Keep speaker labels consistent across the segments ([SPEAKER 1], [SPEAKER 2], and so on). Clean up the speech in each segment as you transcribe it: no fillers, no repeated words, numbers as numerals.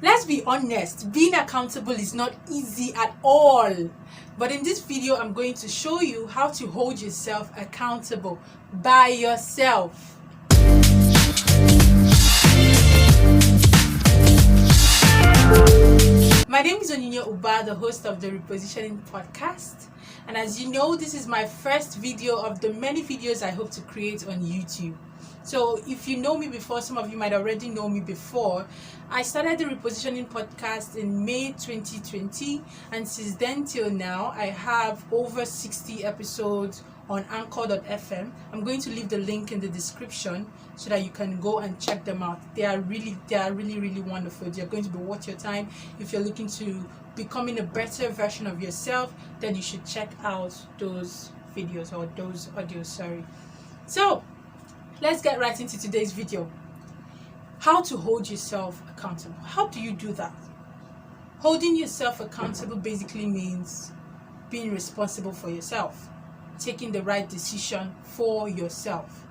[SPEAKER 1] Let's be honest, being accountable is not easy at all. But in this video, I'm going to show you how to hold yourself accountable by yourself. My name is Onyinye Uba, the host of the Repositioning Podcast. And as you know, this is my first video of the many videos I hope to create on YouTube. So if you know me before, some of you might already know me before. I started the Repositioning Podcast in May 2020, and since then till now, I have over 60 episodes on anchor.fm. I'm going to leave the link in the description so that you can go and check them out. They are really wonderful. They're going to be worth your time. If you're looking to becoming a better version of yourself, then you should check out those videos or those audios, So let's get right into today's video. How to hold yourself accountable. How do you do that? Holding yourself accountable basically means being responsible for yourself, taking the right decision for yourself.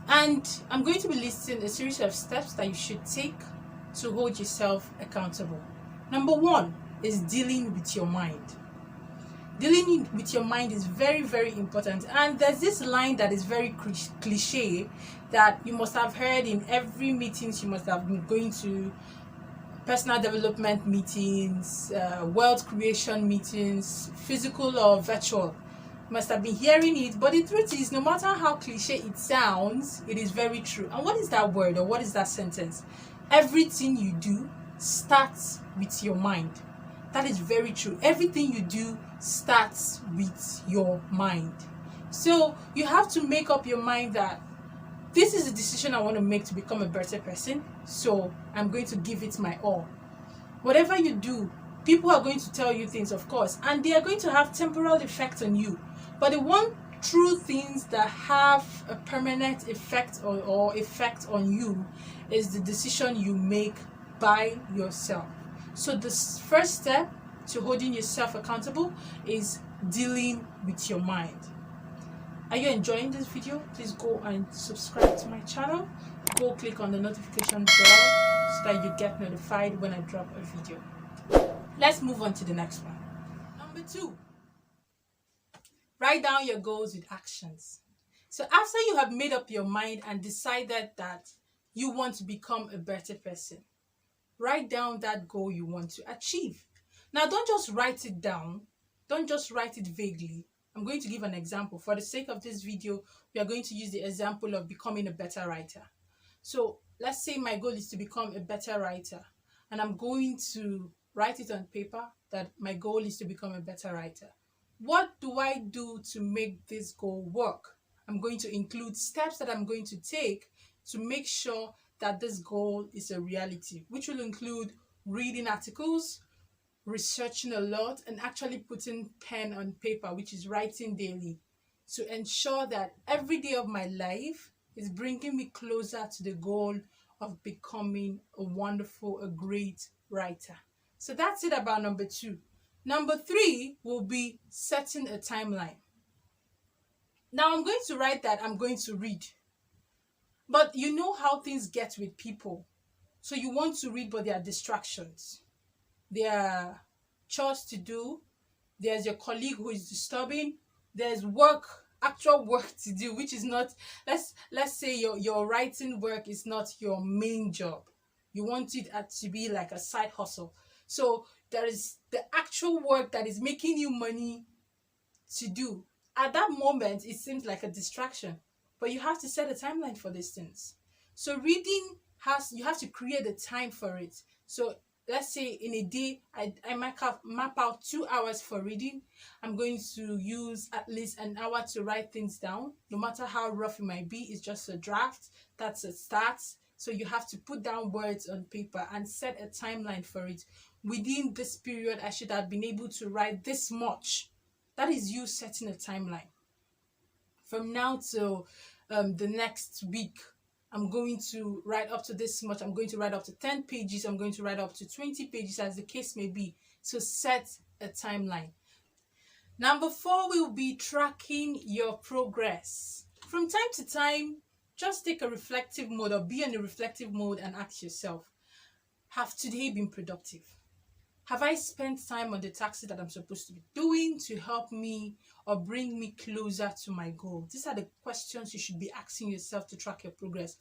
[SPEAKER 1] And I'm going to be listing a series of steps that you should take to hold yourself accountable. Number one is dealing with your mind. Dealing with your mind is very important, and there's this line that is very cliche that you must have heard in every meetings you must have been going to, personal development meetings, wealth creation meetings, physical or virtual. You must have been hearing it, but the truth is, no matter how cliche it sounds, it is very true. And what is that word, or what is that sentence? Everything you do starts with your mind. That is very true. Everything you do starts with your mind. So you have to make up your mind that this is a decision I want to make to become a better person. So I'm going to give it my all. Whatever you do, people are going to tell you things, of course, and they are going to have temporal effect on you. But the one true things that have a permanent effect or effect on you is the decision you make by yourself. So the first step to holding yourself accountable is dealing with your mind. Are you enjoying this video? Please go and subscribe to my channel. Go click on the notification bell so that you get notified when I drop a video. Let's move on to the next one. Number two, write down your goals with actions. So after you have made up your mind and decided that you want to become a better person, write down that goal you want to achieve. Now, don't just write it down. Don't just write it vaguely. I'm going to give an example. For the sake of this video, we are going to use the example of becoming a better writer. So let's say my goal is to become a better writer, and I'm going to write it on paper that my goal is to become a better writer. What do I do to make this goal work? I'm going to include steps that I'm going to take to make sure that this goal is a reality, which will include reading articles, researching a lot, and actually putting pen on paper, which is writing daily, to ensure that every day of my life is bringing me closer to the goal of becoming a great writer. So that's it about number two. Number three will be setting a timeline. Now I'm going to write that I'm going to read. But you know how things get with people. So you want to read, but there are distractions. There are chores to do. There's your colleague who is disturbing. There's actual work to do, which is not, let's say your writing work is not your main job. You want it to be like a side hustle. So there is the actual work that is making you money to do. At that moment, it seems like a distraction. But you have to set a timeline for these things. So reading you have to create a time for it. So let's say in a day, I map out 2 hours for reading. I'm going to use at least an hour to write things down. No matter how rough it might be, it's just a draft. That's a start. So you have to put down words on paper and set a timeline for it. Within this period, I should have been able to write this much. That is you setting a timeline. From now till the next week, I'm going to write up to this much. I'm going to write up to 10 pages. I'm going to write up to 20 pages, as the case may be. So set a timeline. Number four will be tracking your progress. From time to time, just take a reflective mode or be in a reflective mode and ask yourself, Have today been productive? Have I spent time on the tasks that I'm supposed to be doing to help me or bring me closer to my goal? These are the questions you should be asking yourself to track your progress.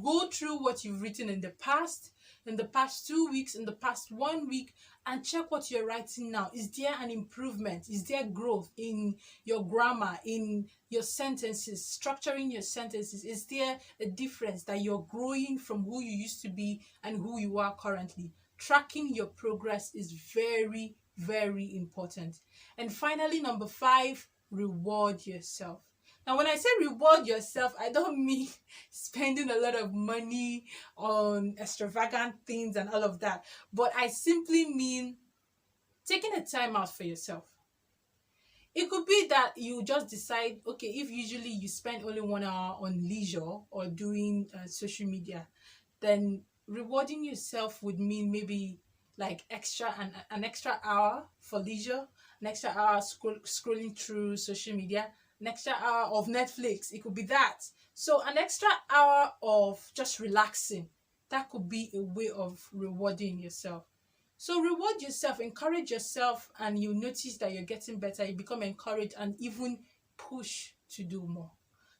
[SPEAKER 1] Go through what you've written in the past 2 weeks, in the past 1 week, and check what you're writing now. Is there an improvement? Is there growth in your grammar, in your sentences, structuring your sentences? Is there a difference that you're growing from who you used to be and who you are currently? Tracking your progress is very, very important. And finally, number 5, reward yourself. Now, when I say reward yourself, I don't mean spending a lot of money on extravagant things and all of that, but I simply mean taking a time out for yourself. It could be that you just decide, okay, if usually you spend only 1 hour on leisure or doing social media, then rewarding yourself would mean maybe like an extra hour for leisure, an extra hour scrolling through social media, an extra hour of Netflix. It could be that. So an extra hour of just relaxing, that could be a way of rewarding yourself. So reward yourself, encourage yourself, and you notice that you're getting better. You become encouraged and even push to do more.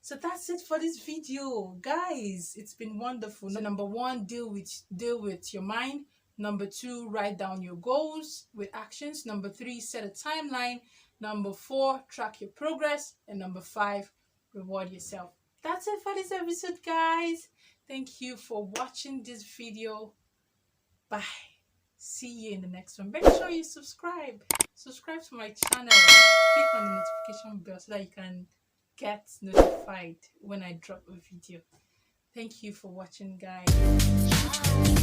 [SPEAKER 1] So that's it for this video, guys. It's been wonderful. So number 1, deal with your mind. Number 2, write down your goals with actions. Number 3, set a timeline. Number 4, track your progress. And number 5, reward yourself. That's it for this episode, guys. Thank you for watching this video. Bye. See you in the next one. Make sure you subscribe to my channel. Click on the notification bell so that you can get notified when I drop a video. Thank you for watching, guys.